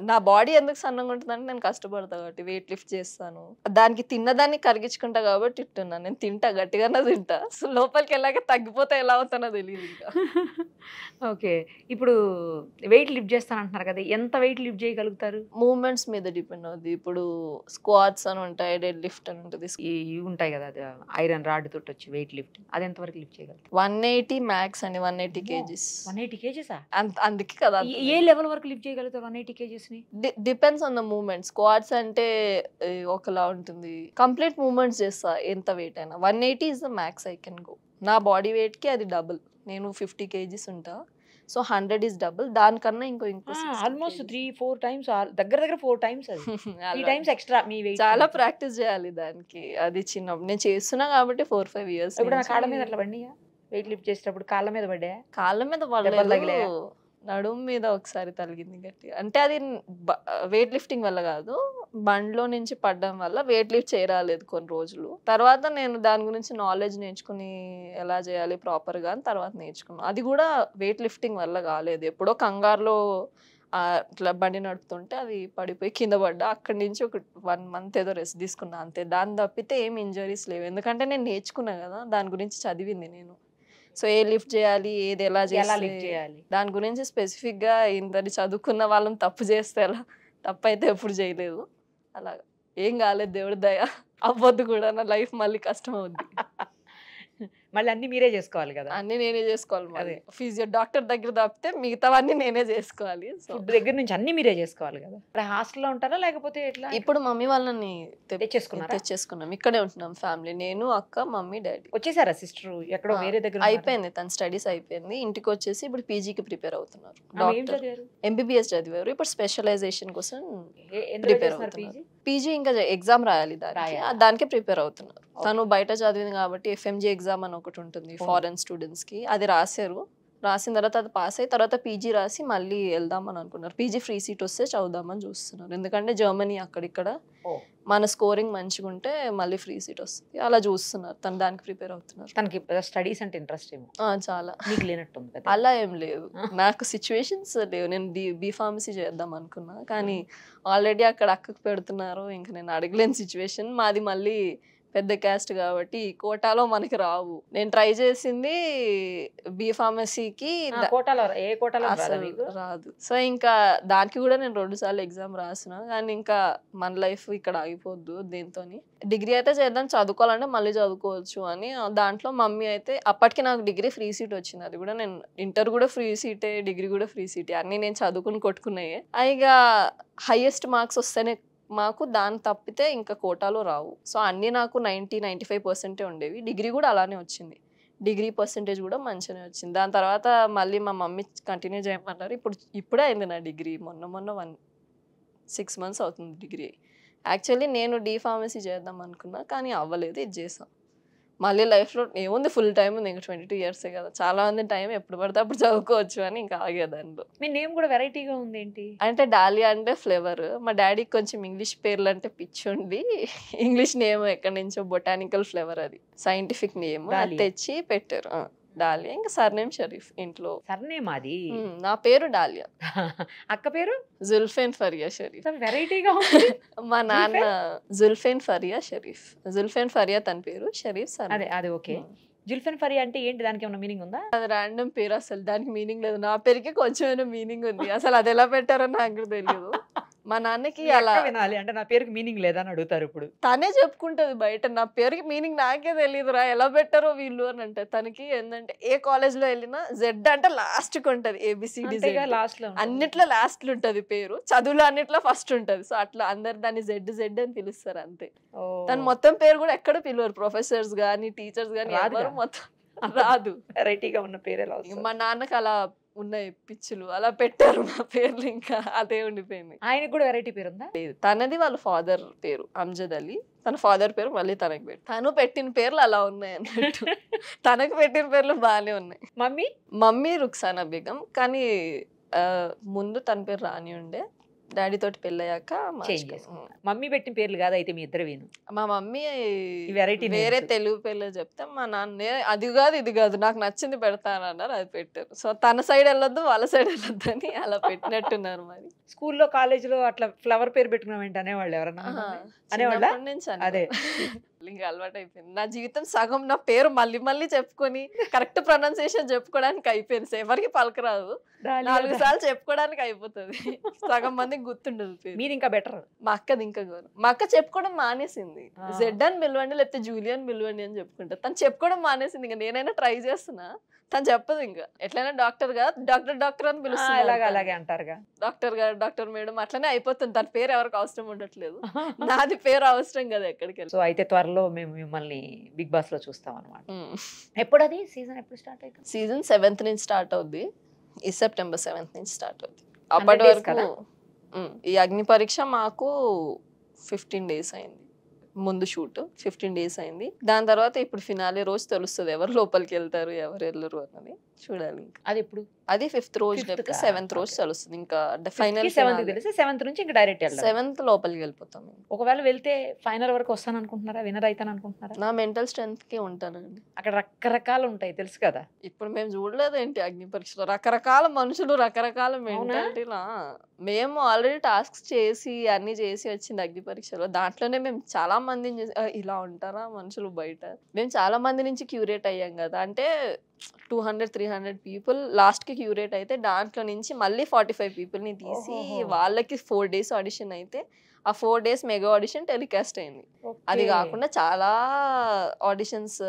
నా బాడీ ఎందుకు సన్నగా ఉంటుందంటే నేను కష్టపడతా కాబట్టి, వెయిట్ లిఫ్ట్ చేస్తాను, దానికి తిన్నదాన్ని కరిగించుకుంటా కాబట్టి ఇట్టున్నా. నేను తింటా, గట్టిగానే తింటా. సో లోపలికి వెళ్ళాక తగ్గిపోతే ఎలా అవుతానో తెలియదు ఇంకా. ఓకే, ఇప్పుడు వెయిట్ లిఫ్ట్ చేస్తానంటున్నారు కదా, ఎంత వెయిట్ లిఫ్ట్ చేయగలుగుతారు? మూమెంట్స్ మీద డిపెండ్ అవుతుంది. ఇప్పుడు స్క్వాట్స్ అని ఉంటాయి, డెడ్ లిఫ్ట్ అని ఉంటుంది. ఇవి ఉంటాయి కదా, అది ఐరన్ రాడ్ తోటి వచ్చి వెయిట్ లిఫ్ట్, అది ఎంతవరకు లిఫ్ట్ చేయగలుగుతారు? 180 మ్యాక్స్ అండి, 180 kgs. 180 kgsా? అందుకే కదా. ఏ లెవెల్ వరకు లిఫ్ట్ చేయగలుగుతారు 180 kgs ని? Depends on the moment. Squats అంటే ఒకలా ఉంటుంది. కంప్లీట్ మూమెంట్స్ చేస్తా ఎంత వెయిట్ అయినా. 180 is the max I can go. నా బాడీ వెయిట్ కి అది డబుల్. నేను 50 kgs ఉంటా, సో 100 ఇస్ డబుల్. దానికన్నా ఇంకో ఆల్మోస్ట్ 3-4 టైమ్స్, దగ్గర 4 టైమ్స్, 3 టైమ్స్ ఎక్స్ట్రా మీ వెయిట్. చాలా ప్రాక్టీస్ చేయాలి దానికి. అది చిన్నప్పుడు నేను చేస్తున్నా కాబట్టి 4-5 years. ఇప్పుడు నా కాళ్ళ మీద అట్లా పడినాయా? వెయిట్ లిఫ్ట్ చేసేటప్పుడు కాళ్ళ మీద పడ్డా? కాళ్ళ మీద దెబ్బలు తగిలాయా? పడలేదు, నడుము మీద ఒకసారి తగిలింది గట్టిగా. అంటే అది వెయిట్ లిఫ్టింగ్ వల్ల కాదు, బండ్లో నుంచి పడడం వల్ల వెయిట్ లిఫ్ట్ చేయరాలేదు కొన్ని రోజులు. తర్వాత నేను దాని గురించి నాలెడ్జ్ నేర్చుకుని ఎలా చేయాలి ప్రాపర్గా అని తర్వాత నేర్చుకున్నాను. అది కూడా వెయిట్ లిఫ్టింగ్ వల్ల కాలేదు. ఎప్పుడో కంగారులో ఇట్లా బండి నడుపుతుంటే అది పడిపోయి కింద పడ్డా. అక్కడి నుంచి ఒక 1 month ఏదో రెస్ట్ తీసుకున్నా అంతే. దాని తప్పితే ఏం ఇంజరీస్ లేవు, ఎందుకంటే నేను నేర్చుకున్నా కదా, దాని గురించి చదివింది నేను. సో ఏ లిఫ్ట్ చేయాలి, ఏది ఎలా చేయాలి, దాని గురించి స్పెసిఫిక్ గా ఇంతటి చదువుకున్న వాళ్ళని తప్పు చేస్తే ఎలా, తప్పు అయితే ఎప్పుడు చేయలేదు. అలాగా ఏం కాలేదు, దేవుడి దయ. అవ్వద్దు కూడా, నా లైఫ్ మళ్ళీ కష్టం అవుద్ది. మళ్ళీ అన్ని మీరే చేసుకోవాలి కదా? అన్ని నేనే చేసుకోవాలి. మరి ఫిజియో డాక్టర్ దగ్గర తప్పితే మిగతావన్నీ నేనే చేసుకోవాలి. ఫుడ్ దగ్గర నుంచి అన్ని మీరే చేసుకోవాలి కదా? హాస్టల్లో ఉంటారా లేకపోతే ఎట్లా? ఇప్పుడు మమ్మీ వాళ్ళని తెచ్చేసుకున్నాం, ఇక్కడే ఉంటున్నాం ఫ్యామిలీ. నేను, అక్క, మమ్మీ, డాడీ. వచ్చేసారా సిస్టర్ ఎక్కడో వేరే దగ్గర? అయిపోయింది, తన స్టడీస్ అయిపోయింది. ఇంటికి వచ్చేసి ఇప్పుడు పీజీకి ప్రిపేర్ అవుతున్నారు. MBBS చదివారు, ఇప్పుడు స్పెషలైజేషన్ కోసం ప్రిపేర్ అవుతున్నారు. పీజీ ఇంకా ఎగ్జామ్ రాయాలి, దానికి ప్రిపేర్ అవుతున్నారు. తను బయట చదివింది కాబట్టి FMG ఎగ్జామ్ అని ఒకటి ఉంటుంది ఫారెన్ స్టూడెంట్స్ కి, అది రాశారు. రాసిన తర్వాత అది పాస్ అయ్యి తర్వాత పీజీ రాసి మళ్ళీ వెళ్దామని అనుకున్నారు. పీజీ ఫ్రీ సీట్ వస్తే చదువుదామని చూస్తున్నారు, ఎందుకంటే జర్మనీ అక్కడిక్కడ మన స్కోరింగ్ మంచిగా ఉంటే మళ్ళీ ఫ్రీ సీట్ వస్తుంది. అలా చూస్తున్నారు, తను దానికి ప్రిపేర్ అవుతున్నారు. తనకి స్టడీస్ అంటే ఇంట్రెస్ట్ ఏమో చాలా. మీకు లేనట్టుంది కదా? అలా ఏం లేదు, నాకు సిచ్యువేషన్స్ లేవు. నేను బీ ఫార్మసీ చేద్దాం అనుకున్నా, కానీ ఆల్రెడీ అక్కడ అక్కకు పెడుతున్నారు, ఇంకా నేను అడగలేని సిచ్యువేషన్. మాది మళ్ళీ పెద్ద క్యాస్ట్ కాబట్టి కోటాలో మనకి రావు. నేను ట్రై చేసింది బి ఫార్మసీకి, కోటాలో ఏ కోటాలో రాదు. సో ఇంకా దానికి కూడా నేను 2 సార్లు ఎగ్జామ్ రాసిన. కానీ ఇంకా మన లైఫ్ ఇక్కడ ఆగిపోద్దు దీంతో. డిగ్రీ అయితే చేద్దాం, చదువుకోవాలంటే మళ్ళీ చదువుకోవచ్చు అని దాంట్లో మమ్మీ అయితే అప్పటికి నాకు డిగ్రీ ఫ్రీ సీట్ వచ్చింది. అది కూడా నేను ఇంటర్ కూడా ఫ్రీ సీటే, డిగ్రీ కూడా ఫ్రీ సీటే, అన్నీ నేను చదువుకుని కొట్టుకున్నాయే. ఇక హైయెస్ట్ మార్క్స్ వస్తేనే మాకు, దాన్ని తప్పితే ఇంకా కోటాలో రావు. సో అన్నీ నాకు 90-95% ఉండేవి. డిగ్రీ కూడా అలానే వచ్చింది. డిగ్రీ పర్సెంటేజ్ కూడా మంచిగానే వచ్చింది. దాని తర్వాత మళ్ళీ మా మమ్మీ కంటిన్యూ చేయమన్నారు. ఇప్పుడే అయింది నా డిగ్రీ. మొన్న 6 months అవుతుంది డిగ్రీ. యాక్చువల్లీ నేను డి ఫార్మసీ చేద్దాం అనుకున్నా, కానీ అవ్వలేదు. ఇది చేసాం. మళ్ళీ లైఫ్లో ఏముంది, ఫుల్ టైం ఉంది, ఇంకా 22 years కదా, చాలా మంది టైం ఎప్పుడు పడితే అప్పుడు చదువుకోవచ్చు అని ఇంకా ఆగేదాంట్లో. మీ నేమ్ కూడా వెరైటీగా ఉంది ఏంటి? అంటే డాలియా అంటే ఫ్లేవర్. మా డాడీకి కొంచెం ఇంగ్లీష్ పేర్లు అంటే పిచ్చి ఉండి ఇంగ్లీష్ నేమ్ ఎక్కడి నుంచో బొటానికల్ ఫ్లేవర్, అది సైంటిఫిక్ నేమ్, తెచ్చి పెట్టారు డాలియా. ఇంకా సర్నేమ్ షరీఫ్. ఇంట్లో సర్నేమ్ అది. నా పేరు డాలియా. అక్క పేరు జుల్ఫేన్ ఫరియా షరీఫ్. వెరైటీగా మా నాన్న జుల్ఫేన్ ఫరియా షరీఫ్. జుల్ఫేన్ ఫరియా తన పేరు, షరీఫ్ సర్. అదే ఓకే. జుల్ఫెన్ ఫరియా అంటే ఏంటి? దానికి ఏమైనా మీనింగ్ ఉందా? అది ర్యాండమ్ పేరు, అసలు దానికి మీనింగ్ లేదు. నా పేరుకి కొంచెం మీనింగ్ ఉంది, అసలు అది ఎలా పెట్టారో నాకు కూడా తెలియదు. మా నాన్నకి అలా వినాలి అంటే నా పేరుకి మీనింగ్ లేదా అని అడుగుతారు. ఇప్పుడు తనే చెప్పుకుంటది బయట, నా పేరుకి మీనింగ్ నాకే తెలియదురా, ఎలా పెట్టారో వీళ్ళు అని అంటే. తనకి ఏంటంటే ఏ కాలేజ్ లో వెళ్ళినా జెడ్ అంటే లాస్ట్ కి ఉంటది, ఏబిసిడి లాస్ట్ లో అన్నిట్లో లాస్ట్ లో ఉంటది పేరు, చదువులో అన్నిట్లో ఫస్ట్ ఉంటది. సో అట్లా అందరు దాన్ని జెడ్ జెడ్ అని పిలుస్తారు అంతే. తను మొత్తం పేరు కూడా ఎక్కడ పిలవరు, ప్రొఫెసర్స్ గానీ టీచర్స్ గానీ ఎవరు మొత్తం రాదు. వెరైటీగా ఉన్న పేరు. మా నాన్నకి అలా ఉన్నాయి పిచ్చులు, అలా పెట్టారు మా పేర్లు, ఇంకా అదే ఉండిపోయింది. ఆయనకు కూడా వెరైటీ పేరు ఉందా? తనది వాళ్ళ ఫాదర్ పేరు అమ్జద్ అలీ, తన ఫాదర్ పేరు మళ్ళీ తనకి పెట్టు. తను పెట్టిన పేర్లు అలా ఉన్నాయి అన్నట్టు. తనకు పెట్టిన పేర్లు బాగానే ఉన్నాయి. మమ్మీ రుక్సానా బేగం, కానీ ముందు తన పేరు రాని ఉండే, డాడీ తోటి పెళ్ళయ్యాక మమ్మీ పెట్టిన పేర్లు కాదు అయితే మీ ఇద్దరు విను. మా మమ్మీ వెరైటీ వేరే తెలుగు పేర్లు చెప్తే మా నాన్న అది కాదు ఇది కాదు నాకు నచ్చింది పెడతానన్నారు, అది పెట్టారు. సో తన సైడ్ వెళ్ళొద్దు వాళ్ళ సైడ్ వెళ్ళొద్దు అని అలా పెట్టినట్టున్నారు. మరి స్కూల్లో కాలేజీలో అట్లా ఫ్లవర్ పేరు పెట్టుకున్నాం ఏంటి అనేవాళ్ళు ఎవరన్నా? అనేవాళ్ళ నుంచి అదే ఇంకా అలవాటు అయిపోయింది. నా జీవితం సగం నా పేరు మళ్ళీ మళ్ళీ చెప్పుకొని కరెక్ట్ ప్రొనౌన్సియేషన్ చెప్పుకోవడానికి అయిపోయింది. ఎవరికి పలకరాదు, 4 సార్లు చెప్పుకోవడానికి అయిపోతుంది. సగం మందికి గుర్తుండదు పేరు. మీరు ఇంకా బెటర్. మా అక్కది ఇంకా గౌరవం. మా అక్క చెప్పుకోవడం మానేసింది. జెడ్ అని పిలవండి లేకపోతే జూలియన్ పిలవండి అని చెప్పుకుంటా. తను చెప్పుకోవడం మానేసింది. ఇంకా నేనైనా ట్రై చేస్తున్నా, తను చెప్పదు. ఇంకా ఎట్లయినా డాక్టర్ గా డాక్టర్ అని పిలుస్తుంది, అలాగే అంటారుగా, డాక్టర్ గారు డాక్టర్ మేడం అట్లనే అయిపోతుంది. తన పేరు ఎవరికి అవసరం ఉండట్లేదు, నాది పేరు అవసరం కదా ఎక్కడికి వెళ్ళి. సో అయితే త్వరలో మేము మిమ్మల్ని బిగ్ బాస్ లో చూస్తాం అనమాట. ఎప్పుడు అది సీజన్ ఎప్పుడు స్టార్ట్ అవుతుంది? సీజన్ 7th నుంచి స్టార్ట్ అవుద్ది. ఈ September 7th నుంచి స్టార్ట్ అవుద్ది. అప్పటి వరకు ఈ అగ్ని పరీక్ష మాకు 15 days అయింది. ముందు షూట్ 15 days అయింది. దాని తర్వాత ఇప్పుడు ఫినాలే రోజు తెలుస్తుంది ఎవరు లోపలికి వెళ్తారు ఎవరు వెళ్ళరు అన్నది. చూడాలి ఇంకా అది ఎప్పుడు. అది 5th రోజు లేకపోతే 7th రోజు తెలుస్తుంది. ఇంకా ఫైనల్ 7th నుంచి ఇంకా డైరెక్ట్ 7th లోపలికి వెళ్ళిపోతాం. ఒకవేళ వెళ్తే ఫైనల్ వరకు వస్తాను అనుకుంటున్నారా, విన్నర్ అవుతాను అనుకుంటున్నారా? నా మెంటల్ స్ట్రెంత్ కి ఉంటానండి. అక్కడ రకరకాలు ఉంటాయి తెలుసు కదా. ఇప్పుడు మేము చూడలేదు ఏంటి అగ్ని పరీక్షలో రకరకాల మనుషులు రకరకాల మెంటాలిటీలా. మేము ఆల్రెడీ టాస్క్స్ చేసి అన్ని చేసి వచ్చింది అగ్ని పరీక్షలో. దాంట్లోనే మేము చాలా మందిని ఇలా ఉంటారా మనుషులు బయట. మేము చాలా మంది నుంచి క్యూరేట్ అయ్యాం కదా. అంటే 200-300 people లాస్ట్ కి క్యూరేట్ అయితే దాంట్లో నుంచి మళ్ళీ 45 people ని తీసి వాళ్ళకి 4 days ఆడిషన్ అయితే ఆ 4 days మెగా ఆడిషన్ టెలికాస్ట్ అయింది. అది కాకుండా చాలా ఆడిషన్స్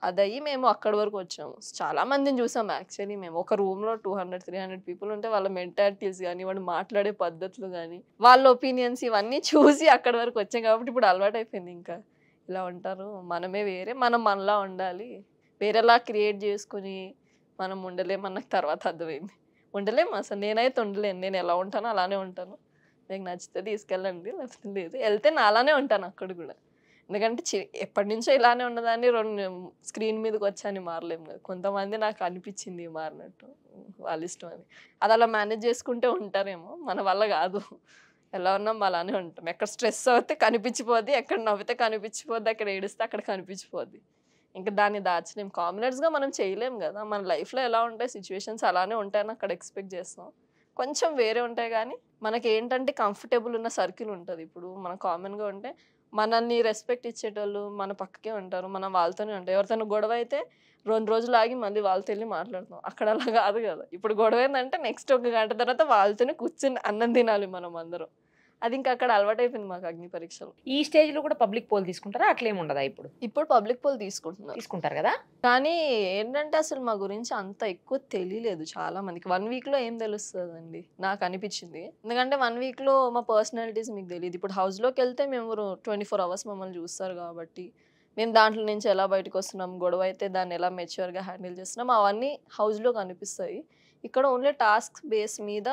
అదయ్యి మేము అక్కడి వరకు వచ్చాము. చాలా మందిని చూసాం యాక్చువల్లీ. మేము ఒక రూమ్ లో 200-300 people ఉంటే వాళ్ళ మెంటాలిటీస్ కానీ వాళ్ళు మాట్లాడే పద్ధతులు కానీ వాళ్ళ ఒపీనియన్స్ ఇవన్నీ చూసి అక్కడి వరకు వచ్చాం. కాబట్టి ఇప్పుడు అలవాటు అయిపోయింది. ఇంకా ఇలా ఉంటారు, మనమే వేరే, మనం మనలా ఉండాలి, వేరేలా క్రియేట్ చేసుకుని మనం ఉండలేమన్నకు తర్వాత అర్థమైంది. ఉండలేము అసలు. నేనైతే ఉండలేను. నేను ఎలా ఉంటానో అలానే ఉంటాను. మీకు నచ్చితే తీసుకెళ్ళండి, లేకపోతే లేదు. వెళ్తే నా అలానే ఉంటాను అక్కడ కూడా. ఎందుకంటే ఎప్పటి నుంచో ఇలానే ఉన్నదాన్ని 2 స్క్రీన్ మీదకి వచ్చాని మారలేము కదా. కొంతమంది నాకు అనిపించింది మారినట్టు, వాళ్ళ ఇష్టం అని. అది అలా మేనేజ్ చేసుకుంటే ఉంటారేమో, మన వల్ల కాదు. ఎలా ఉన్నాం అలానే ఉంటాం. ఎక్కడ స్ట్రెస్ అవుతే కనిపించిపోద్ది, ఎక్కడ నవ్వితే కనిపించిపోద్ది, అక్కడ ఏడిస్తే అక్కడ కనిపించిపోద్ది. ఇంకా దాన్ని దాచలేం. కామనర్స్గా మనం చేయలేం కదా. మన లైఫ్లో ఎలా ఉంటాయి సిచ్యువేషన్స్ అలానే ఉంటాయని అక్కడ ఎక్స్పెక్ట్ చేస్తాం. కొంచెం వేరే ఉంటాయి కానీ మనకి ఏంటంటే కంఫర్టబుల్ ఉన్న సర్కిల్ ఉంటుంది. ఇప్పుడు మనం కామన్గా ఉంటే మనల్ని రెస్పెక్ట్ ఇచ్చేటోళ్ళు మన పక్కకే ఉంటారు, మనం వాళ్ళతోనే ఉంటాం. ఎవరితోనూ గొడవ అయితే 2 రోజులు ఆగి మళ్ళీ వాళ్ళతో వెళ్ళి మాట్లాడతాం. అక్కడ అలా కాదు కదా. ఇప్పుడు గొడవ ఏంటంటే నెక్స్ట్ 1 గంట తర్వాత వాళ్ళతోనే కూర్చుని అన్నం తినాలి మనం అందరం. అది ఇంకా అక్కడ అలవాటైపోయింది మాకు అగ్ని పరీక్షలు. ఈ స్టేజ్ లో కూడా పబ్లిక్ పోల్ తీసుకుంటారా? అట్లేం ఉండదా? ఇప్పుడు పబ్లిక్ పోల్ తీసుకుంటారు కదా. కానీ ఏంటంటే అసలు మా గురించి అంత ఎక్కువ తెలియలేదు చాలా మందికి. 1 వీక్లో ఏం తెలుస్తుందండి నాకు అనిపించింది. ఎందుకంటే 1 వీక్లో మా పర్సనాలిటీస్ మీకు తెలియదు. ఇప్పుడు హౌస్లోకి వెళ్తే మేము 24 అవర్స్ మమ్మల్ని చూస్తారు కాబట్టి మేము దాంట్లో నుంచి ఎలా బయటకు వస్తున్నాం, గొడవ అయితే దాన్ని ఎలా మెచ్యూర్గా హ్యాండిల్ చేస్తున్నాం, అవన్నీ హౌస్లో కనిపిస్తాయి. ఇక్కడ ఓన్లీ టాస్క్ బేస్ మీద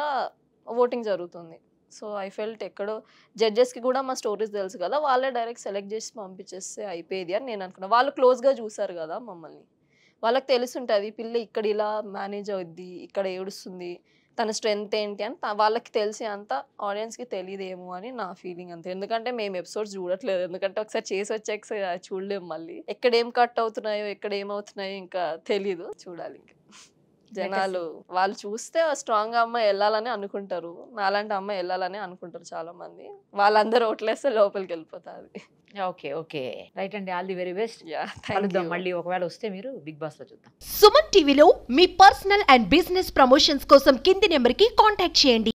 ఓటింగ్ జరుగుతుంది. సో ఐ ఫెల్ట్ ఎక్కడో జడ్జెస్కి కూడా మా స్టోరీస్ తెలుసు కదా, వాళ్ళే డైరెక్ట్ సెలెక్ట్ చేసి పంపించేస్తే అయిపోయేది అని నేను అనుకున్నాను. వాళ్ళు క్లోజ్గా చూసారు కదా మమ్మల్ని, వాళ్ళకి తెలిసి ఉంటుంది పిల్ల ఇక్కడ ఇలా మేనేజ్ అవుద్ది, ఇక్కడ ఏడుస్తుంది, తన స్ట్రెంగ్త్ ఏంటి అని వాళ్ళకి తెలిసి అంత ఆడియన్స్కి తెలియదేమో అని నా ఫీలింగ్ అంతే. ఎందుకంటే మేము ఎపిసోడ్స్ చూడట్లేదు, ఎందుకంటే ఒకసారి చేసి వచ్చాక చూడలేము, మళ్ళీ ఎక్కడ ఏం కట్ అవుతున్నాయో ఎక్కడ ఏమవుతున్నాయో ఇంకా తెలీదు, చూడాలి. ఇంకా జనాలు వాళ్ళు చూస్తే స్ట్రాంగ్ అమ్మాయి వెళ్ళాలని అనుకుంటారు, నాలాంటి అమ్మాయి వెళ్ళాలని అనుకుంటారు చాలా మంది. వాళ్ళందరూ ఓట్లేస్తే లోపలికి వెళ్ళిపోతారు. ఓకే ఓకే రైట్ అండి, ఆల్ ది వెరీ బెస్ట్. కలుద్దాం మళ్ళీ ఒకవేళ వస్తే మీరు బిగ్ బాస్ లో చూద్దాం. సుమన్ టీవీలో మీ పర్సనల్ అండ్ బిజినెస్ ప్రమోషన్స్ కోసం కింది నెంబర్కి కాంటాక్ట్ చేయండి.